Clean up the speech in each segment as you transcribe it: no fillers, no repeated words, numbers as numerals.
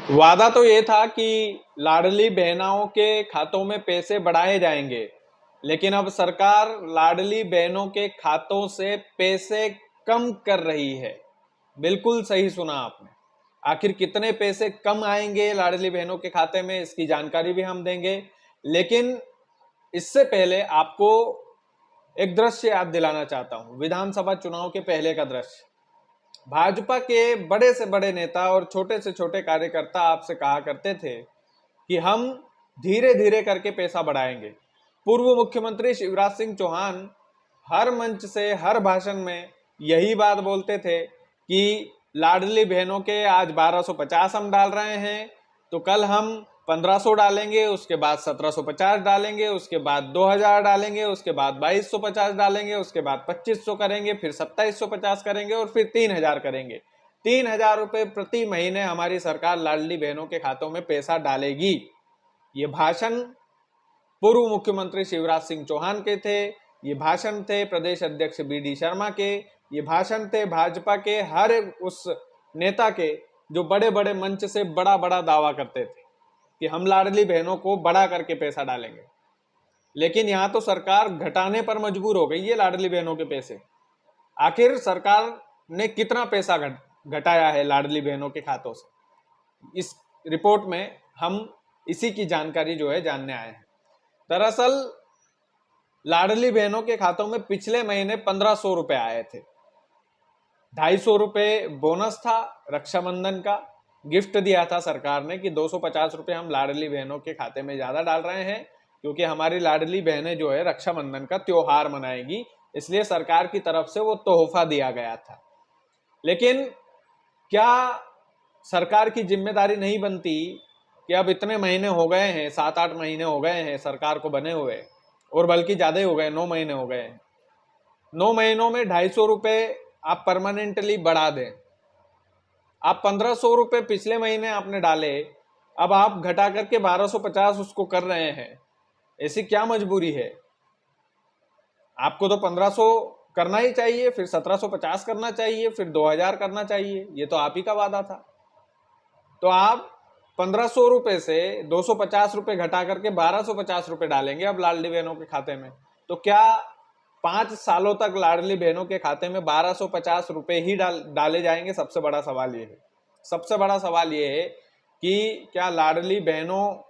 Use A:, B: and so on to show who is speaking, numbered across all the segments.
A: वादा तो ये था कि लाडली बहनों के खातों में पैसे बढ़ाए जाएंगे, लेकिन अब सरकार लाडली बहनों के खातों से पैसे कम कर रही है। बिल्कुल सही सुना आपने। आखिर कितने पैसे कम आएंगे लाडली बहनों के खाते में, इसकी जानकारी भी हम देंगे। लेकिन इससे पहले आपको एक दृश्य याद दिलाना चाहता हूं, विधानसभा चुनाव के पहले का दृश्य। भाजपा के बड़े से बड़े नेता और छोटे से छोटे कार्यकर्ता आपसे कहा करते थे कि हम धीरे धीरे करके पैसा बढ़ाएंगे। पूर्व मुख्यमंत्री शिवराज सिंह चौहान हर मंच से हर भाषण में यही बात बोलते थे कि लाडली बहनों के आज 1250 हम डाल रहे हैं, तो कल हम 1500 डालेंगे, उसके बाद 1750 डालेंगे, उसके बाद 2000 डालेंगे, उसके बाद 2250 डालेंगे, उसके बाद 2500 करेंगे, फिर 2750 करेंगे और फिर 3000 करेंगे। 3000 रुपये प्रति महीने हमारी सरकार लाडली बहनों के खातों में पैसा डालेगी। ये भाषण पूर्व मुख्यमंत्री शिवराज सिंह चौहान के थे, ये भाषण थे प्रदेश अध्यक्ष बी.डी. शर्मा के, ये भाषण थे भाजपा के हर उस नेता के जो बड़े बड़े मंच से बड़ा बड़ा दावा करते थे कि हम लाडली बहनों को बढ़ा करके पैसा डालेंगे। लेकिन यहां तो सरकार घटाने पर मजबूर हो गई है लाडली बहनों के पैसे। आखिर सरकार ने कितना पैसा घटाया है लाडली बहनों के खातों से, इस रिपोर्ट में हम इसी की जानकारी जो है जानने आए हैं। दरअसल लाडली बहनों के खातों में पिछले महीने 1500 रुपए आए थे। 250 रुपए बोनस था रक्षाबंधन का, गिफ्ट दिया था सरकार ने कि 250 रुपए हम लाडली बहनों के खाते में ज्यादा डाल रहे हैं, क्योंकि हमारी लाडली बहनें जो है रक्षाबंधन का त्योहार मनाएगी, इसलिए सरकार की तरफ से वो तोहफा दिया गया था। लेकिन क्या सरकार की जिम्मेदारी नहीं बनती कि अब इतने महीने हो गए हैं, 7-8 महीने हो गए हैं सरकार को बने हुए, और बल्कि ज्यादा ही हो गए, 9 महीने हो गए हैं। 9 महीनों में 250 रुपए आप परमानेंटली बढ़ा दें। आप 1500 रुपए पिछले महीने आपने डाले, अब आप घटा करके 1250 उसको कर रहे हैं। ऐसी क्या मजबूरी है? आपको तो 1500 करना ही चाहिए, फिर 1750 करना चाहिए, फिर 2000 करना चाहिए। ये तो आप ही का वादा था। तो आप 1500 रुपए से 250 रुपए घटा करके 1250 रुपए डालेंगे अब लाडली बहनों के खाते में। तो क्या 5 सालों तक लाडली बहनों के खाते में 1250 रुपए ही डाले जाएंगे? सबसे बड़ा सवाल ये है। सबसे बड़ा सवाल ये है कि क्या लाडली बहनों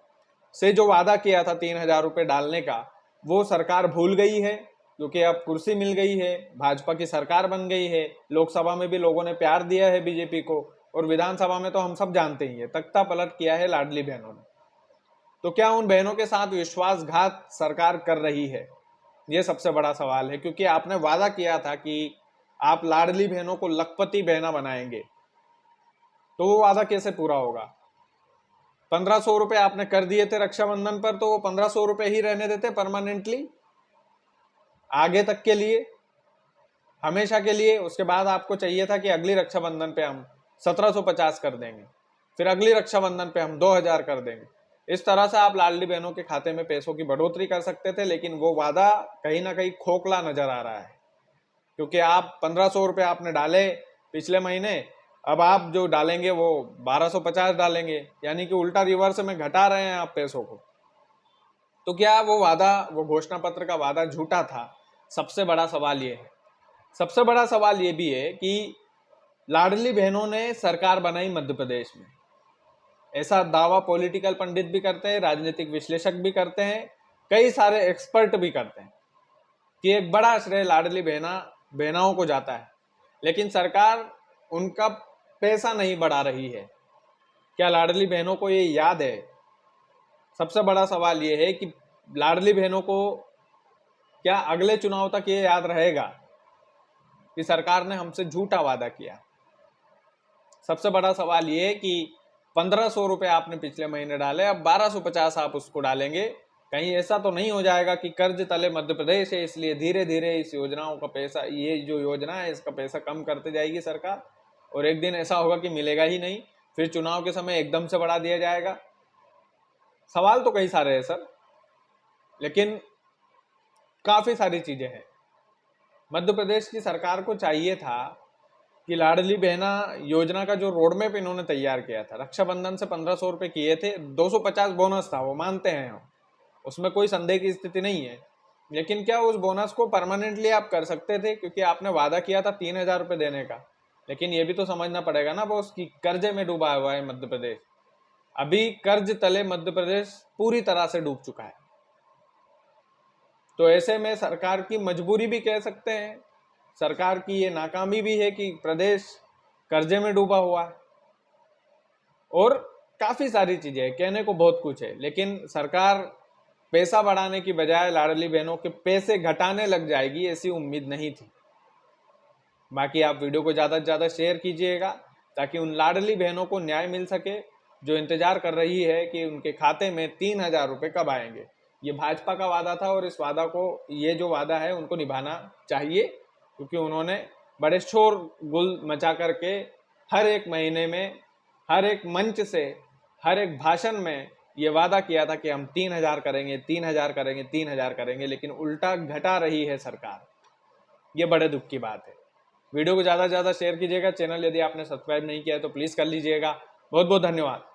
A: से जो वादा किया था 3000 रुपए डालने का, वो सरकार भूल गई है? क्योंकि अब कुर्सी मिल गई है, भाजपा की सरकार बन गई है, लोकसभा में भी लोगों ने प्यार दिया है बीजेपी को, और विधानसभा में तो हम सब जानते ही है, तख्ता पलट किया है लाडली बहनों ने। तो क्या उन बहनों के साथ विश्वासघात सरकार कर रही है? ये सबसे बड़ा सवाल है, क्योंकि आपने वादा किया था कि आप लाडली बहनों को लखपति बहना बनाएंगे, तो वो वादा कैसे पूरा होगा? 1500 रुपए आपने कर दिए थे रक्षाबंधन पर, तो वो 1500 रुपए ही रहने देते परमानेंटली आगे तक के लिए, हमेशा के लिए। उसके बाद आपको चाहिए था कि अगली रक्षाबंधन पे हम 1750 कर देंगे, फिर अगली रक्षाबंधन पे हम 2000 कर देंगे। इस तरह से आप लाडली बहनों के खाते में पैसों की बढ़ोतरी कर सकते थे, लेकिन वो वादा कहीं ना कहीं खोखला नजर आ रहा है, क्योंकि आप 1500 रुपए आपने डाले पिछले महीने, अब आप जो डालेंगे वो 1250 डालेंगे, यानी कि उल्टा रिवर्स में घटा रहे हैं आप पैसों को। तो क्या वो वादा, वो घोषणा पत्र का वादा झूठा था? सबसे बड़ा सवाल ये है। सबसे बड़ा सवाल ये भी है कि लाडली बहनों ने सरकार बनाई मध्य प्रदेश में, ऐसा दावा पॉलिटिकल पंडित भी करते हैं, राजनीतिक विश्लेषक भी करते हैं, कई सारे एक्सपर्ट भी करते हैं कि एक बड़ा श्रेय लाडली बहनाओं को जाता है। लेकिन सरकार उनका पैसा नहीं बढ़ा रही है। क्या लाडली बहनों को ये याद है? सबसे बड़ा सवाल ये है कि लाडली बहनों को क्या अगले चुनाव तक ये याद रहेगा कि सरकार ने हमसे झूठा वादा किया? सबसे बड़ा सवाल ये है कि 1500 रुपए आपने पिछले महीने डाले, अब 1250 आप उसको डालेंगे। कहीं ऐसा तो नहीं हो जाएगा कि कर्ज तले मध्य प्रदेश है, इसलिए धीरे धीरे इस योजनाओं का पैसा, ये जो योजना है इसका पैसा कम करते जाएगी सरकार, और एक दिन ऐसा होगा कि मिलेगा ही नहीं, फिर चुनाव के समय एकदम से बढ़ा दिया जाएगा? सवाल तो कई सारे हैं सर, लेकिन काफी सारी चीजें हैं। मध्य प्रदेश की सरकार को चाहिए था कि लाडली बहना योजना का जो रोड मैप इन्होंने तैयार किया था, रक्षाबंधन से 1500 रुपये किए थे, 250 बोनस था, वो मानते हैं हम, उसमें कोई संदेह की स्थिति नहीं है। लेकिन क्या उस बोनस को परमानेंटली आप कर सकते थे, क्योंकि आपने वादा किया था 3000 रुपये देने का। लेकिन ये भी तो समझना पड़ेगा ना बॉस कि कर्जे में डूबा हुआ है मध्य प्रदेश। अभी कर्ज तले मध्य प्रदेश पूरी तरह से डूब चुका है। तो ऐसे में सरकार की मजबूरी भी कह सकते हैं, सरकार की ये नाकामी भी है कि प्रदेश कर्जे में डूबा हुआ है। और काफी सारी चीजें हैं, कहने को बहुत कुछ है, लेकिन सरकार पैसा बढ़ाने की बजाय लाडली बहनों के पैसे घटाने लग जाएगी, ऐसी उम्मीद नहीं थी। बाकी आप वीडियो को ज़्यादा से ज़्यादा शेयर कीजिएगा ताकि उन लाडली बहनों को न्याय मिल सके, जो इंतजार कर रही है कि उनके खाते में 3000 रुपये कब आएंगे। ये भाजपा का वादा था और इस वादा को, ये जो वादा है उनको निभाना चाहिए, क्योंकि उन्होंने बड़े शोर गुल मचा करके हर एक महीने में, हर एक मंच से, हर एक भाषण में ये वादा किया था कि हम 3000 करेंगे, 3000 करेंगे, 3000 करेंगे, लेकिन उल्टा घटा रही है सरकार। ये बड़े दुख की बात है। वीडियो को ज़्यादा से ज़्यादा शेयर कीजिएगा। चैनल यदि आपने सब्सक्राइब नहीं किया है तो प्लीज़ कर लीजिएगा। बहुत बहुत धन्यवाद।